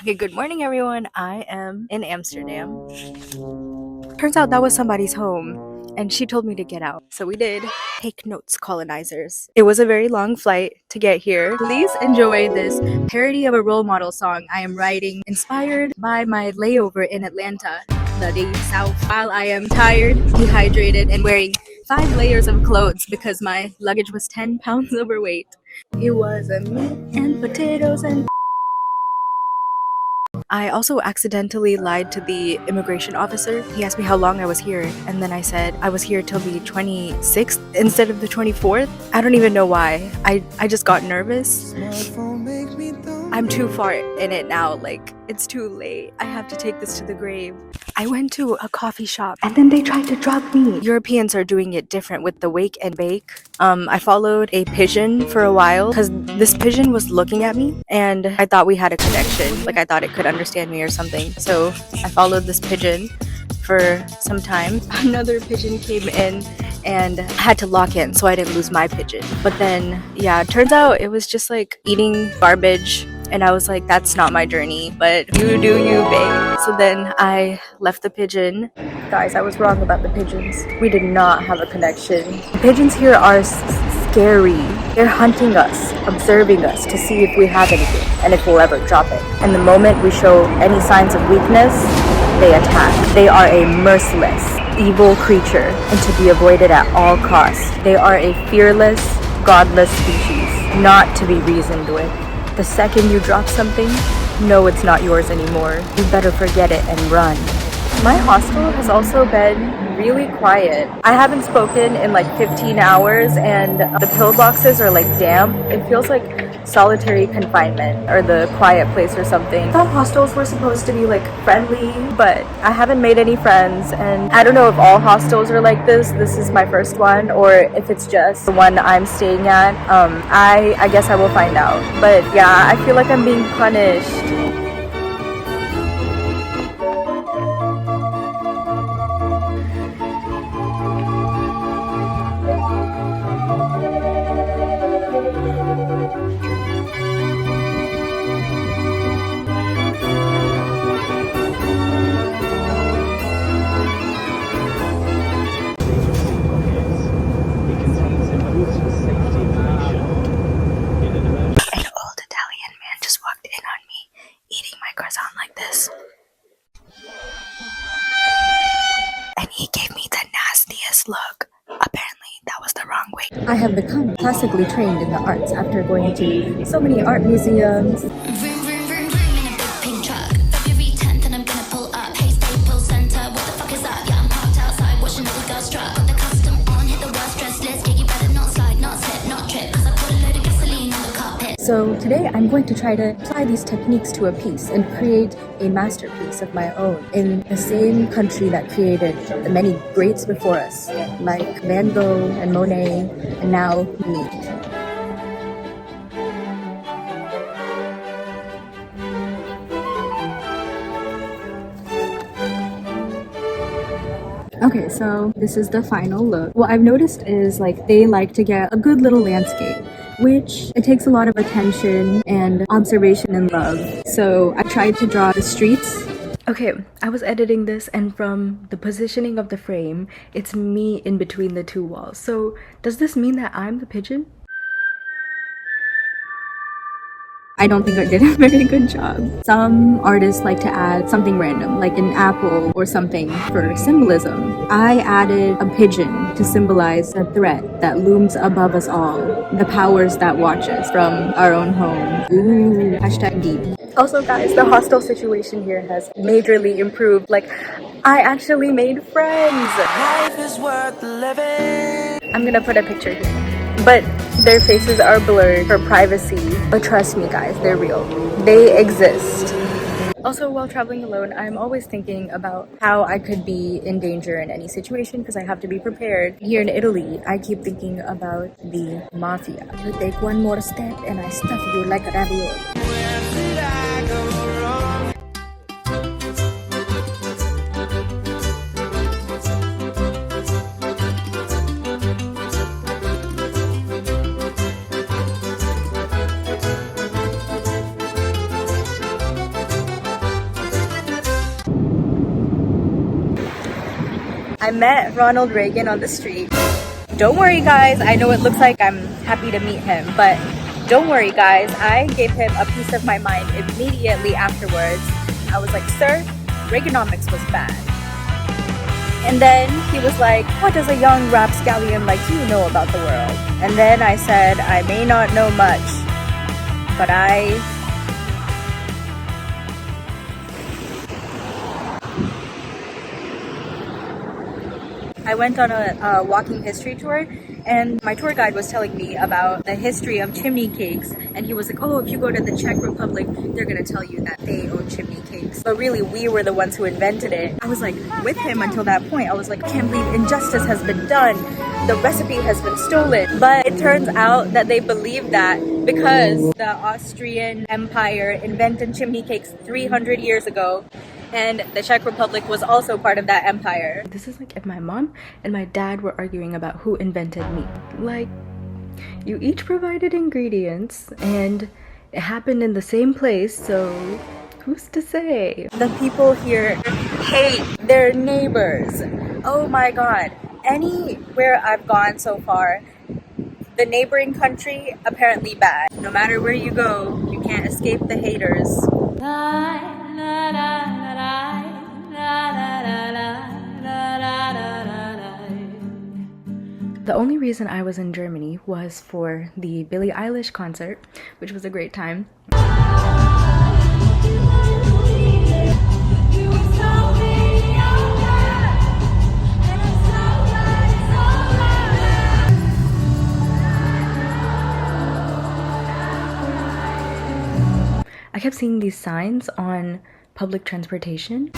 Okay, good morning everyone. I am in Amsterdam. Turns out that was somebody's home and she told me to get out. So we did. Take notes, colonizers. It was a very long flight to get here. Please enjoy this parody of a role model song I am writing inspired by my layover in Atlanta, the day south, while I am tired, dehydrated, and wearing 5 layers of clothes because my luggage was 10 pounds overweight. It was a meat and potatoes and I also accidentally lied to the immigration officer. He asked me how long I was here, and then I said I was here till the 26th instead of the 24th. I don't even know why. I just got nervous. I'm too far in it now, like, it's too late. I have to take this to the grave. I went to a coffee shop and then they tried to drug me. Europeans are doing it different with the wake and bake. I followed a pigeon for a while because this pigeon was looking at me and I thought we had a connection. Like I thought it could understand me or something. So I followed this pigeon for some time. Another pigeon came in and I had to lock in so I didn't lose my pigeon. But then, yeah, it turns out it was just like eating garbage. And I was like, that's not my journey, but you do you, babe. So then I left the pigeon. Guys, I was wrong about the pigeons. We did not have a connection. The pigeons here are scary. They're hunting us, observing us to see if we have anything and if we'll ever drop it. And the moment we show any signs of weakness, they attack. They are a merciless, evil creature and to be avoided at all costs. They are a fearless, godless species, not to be reasoned with. The second you drop something, know it's not yours anymore. You better forget it and run. My hostel has also been really quiet. I haven't spoken in like 15 hours and the pillboxes are like damp. It feels like solitary confinement or the quiet place or something. I thought hostels were supposed to be like friendly, but I haven't made any friends and I don't know if all hostels are like this. This is my first one or if it's just the one I'm staying at. I guess I will find out. But yeah, I feel like I'm being punished. And he gave me the nastiest look. Apparently, that was the wrong way. I have become classically trained in the arts after going to so many art museums. So today I'm going to try to apply these techniques to a piece and create a masterpiece of my own in the same country that created the many greats before us, like Van Gogh and Monet, and now me. Okay, so this is the final look. What I've noticed is like they like to get a good little landscape, which it takes a lot of attention and observation and love. So I tried to draw the streets. Okay, I was editing this and from the positioning of the frame, it's me in between the two walls. So does this mean that I'm the pigeon? I don't think I did a very good job. Some artists like to add something random, like an apple or something for symbolism. I added a pigeon to symbolize the threat that looms above us all, the powers that watch us from our own home. Ooh, hashtag deep. Also guys, the hostel situation here has majorly improved. Like, I actually made friends. Life is worth living. I'm gonna put a picture here. But their faces are blurred for privacy. But trust me guys, they're real. They exist. Also, while traveling alone, I'm always thinking about how I could be in danger in any situation because I have to be prepared. Here in Italy, I keep thinking about the mafia. You take one more step and I stuff you like a ravioli. I met Ronald Reagan on the street. Don't worry guys, I know it looks like I'm happy to meet him, but don't worry guys, I gave him a piece of my mind immediately afterwards. I was like, sir, Reaganomics was bad. And then he was like, what does a young rapscallion like you know about the world? And then I said, I may not know much, but I went on a walking history tour, and my tour guide was telling me about the history of chimney cakes, and he was like, oh, if you go to the Czech Republic, they're gonna tell you that they own chimney cakes, but really we were the ones who invented it. I was like with him until that point. I was like, I can't believe injustice has been done, the recipe has been stolen. But it turns out that they believe that because the Austrian Empire invented chimney cakes 300 years ago, and the Czech Republic was also part of that empire. This is like if my mom and my dad were arguing about who invented meat. Like, you each provided ingredients and it happened in the same place, so who's to say? The people here hate their neighbors. Oh my god. Anywhere I've gone so far, the neighboring country, apparently bad. No matter where you go, you can't escape the haters. The only reason I was in Germany was for the Billie Eilish concert, which was a great time. I kept seeing these signs on public transportation.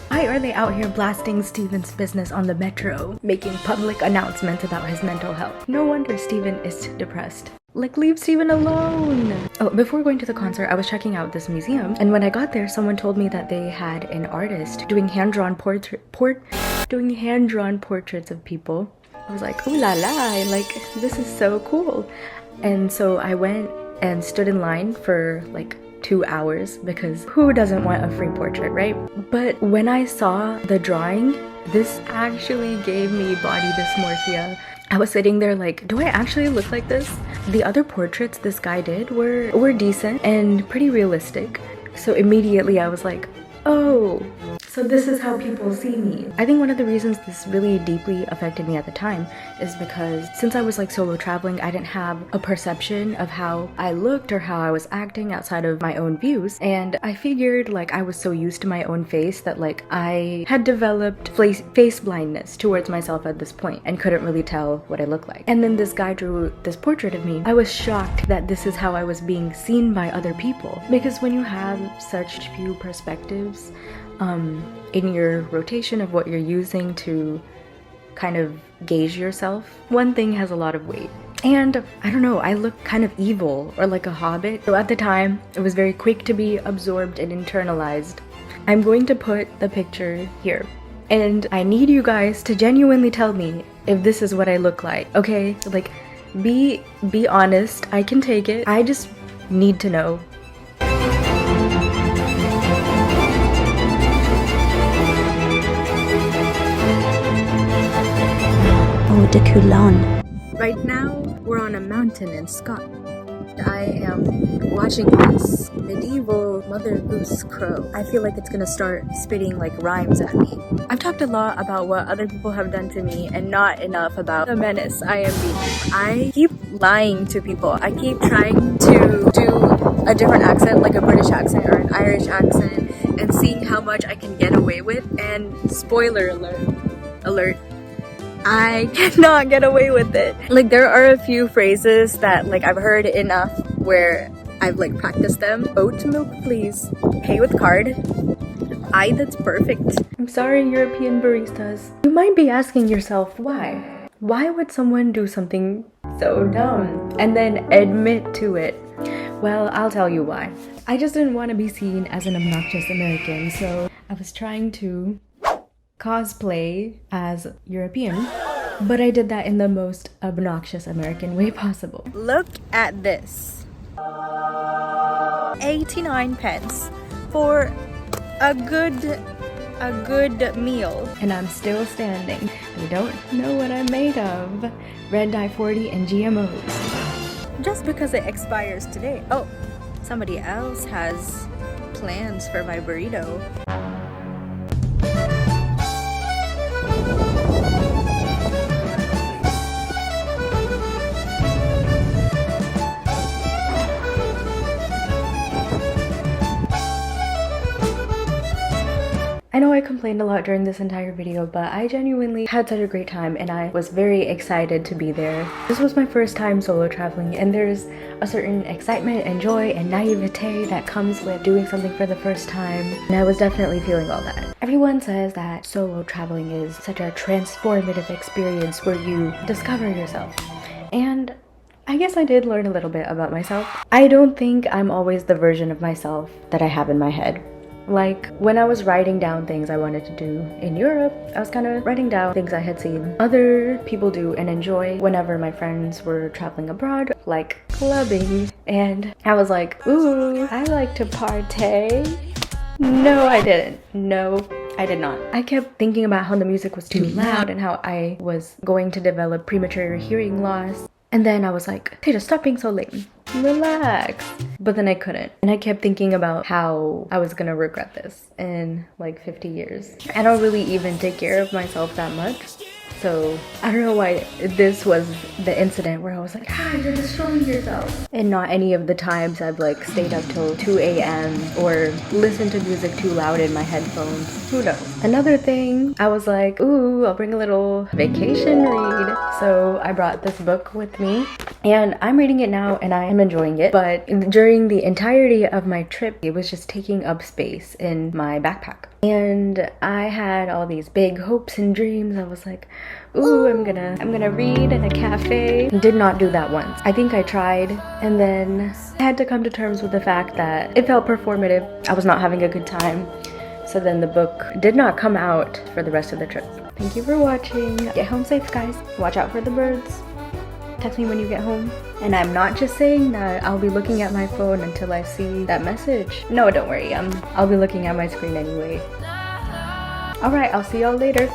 Why are they out here blasting Steven's business on the metro, making public announcements about his mental health? No wonder Steven is depressed. Like, leave Steven alone! Oh, before going to the concert, I was checking out this museum, and when I got there, someone told me that they had an artist doing hand-drawn portraits of people. I was like, ooh la la, like, this is so cool. And so I went and stood in line for like 2 hours, because who doesn't want a free portrait, right? But when I saw the drawing, this actually gave me body dysmorphia. I was sitting there like, do I actually look like this? The other portraits this guy did were decent and pretty realistic. So immediately I was like, oh, so this is how people see me. I think one of the reasons this really deeply affected me at the time is because since I was like solo traveling, I didn't have a perception of how I looked or how I was acting outside of my own views. And I figured like I was so used to my own face that like I had developed face blindness towards myself at this point and couldn't really tell what I looked like. And then this guy drew this portrait of me. I was shocked that this is how I was being seen by other people. Because when you have such few perspectives, in your rotation of what you're using to kind of gauge yourself, one thing has a lot of weight. And I don't know, I look kind of evil or like a hobbit. So at the time, it was very quick to be absorbed and internalized. I'm going to put the picture here. And I need you guys to genuinely tell me if this is what I look like, okay? Like, be honest, I can take it. I just need to know. De Coulan. Right now, we're on a mountain in Scotland. I am watching this medieval mother goose crow. I feel like it's gonna start spitting like rhymes at me. I've talked a lot about what other people have done to me and not enough about the menace I am being. I keep lying to people. I keep trying to do a different accent, like a British accent or an Irish accent, and seeing how much I can get away with. And spoiler alert, I cannot get away with it. Like, there are a few phrases that like I've heard enough where I've like practiced them. Oat milk please, pay with card. Aye, that's perfect. I'm sorry, European baristas. You might be asking yourself why? Why would someone do something so dumb and then admit to it? Well, I'll tell you why. I just didn't want to be seen as an obnoxious American, so I was trying to cosplay as European, but I did that in the most obnoxious American way possible. Look at this. 89 pence for a good a good meal. And I'm still standing. You don't know what I'm made of. Red dye 40 and GMOs. Just because it expires today. Oh, somebody else has plans for my burrito. I know I complained a lot during this entire video, but I genuinely had such a great time and I was very excited to be there. This was my first time solo traveling, and there's a certain excitement and joy and naivete that comes with doing something for the first time, and I was definitely feeling all that. Everyone says that solo traveling is such a transformative experience where you discover yourself, and I guess I did learn a little bit about myself. I don't think I'm always the version of myself that I have in my head. Like, when I was writing down things I wanted to do in Europe, I was kind of writing down things I had seen other people do and enjoy whenever my friends were traveling abroad, like clubbing. And I was like, ooh, I like to partay. No, I didn't. No, I did not. I kept thinking about how the music was too loud and how I was going to develop premature hearing loss. And then I was like, Taylor, stop being so lame. Relax. But then I couldn't. And I kept thinking about how I was gonna regret this in like 50 years. I don't really even take care of myself that much. So I don't know why this was the incident where I was like, ah, you're destroying yourself. And not any of the times I've like stayed up till 2 a.m. or listened to music too loud in my headphones. Who knows? Another thing, I was like, ooh, I'll bring a little vacation read. So I brought this book with me and I'm reading it now and I am enjoying it. But during the entirety of my trip, it was just taking up space in my backpack. And I had all these big hopes and dreams. I was like, ooh, I'm gonna read in a cafe. Did not do that once. I think I tried, and then I had to come to terms with the fact that it felt performative. I was not having a good time. So then the book did not come out for the rest of the trip. Thank you for watching. Get home safe, guys. Watch out for the birds. Text me when you get home. And I'm not just saying that I'll be looking at my phone until I see that message. No, don't worry. I'll be looking at my screen anyway. Alright, I'll see y'all later.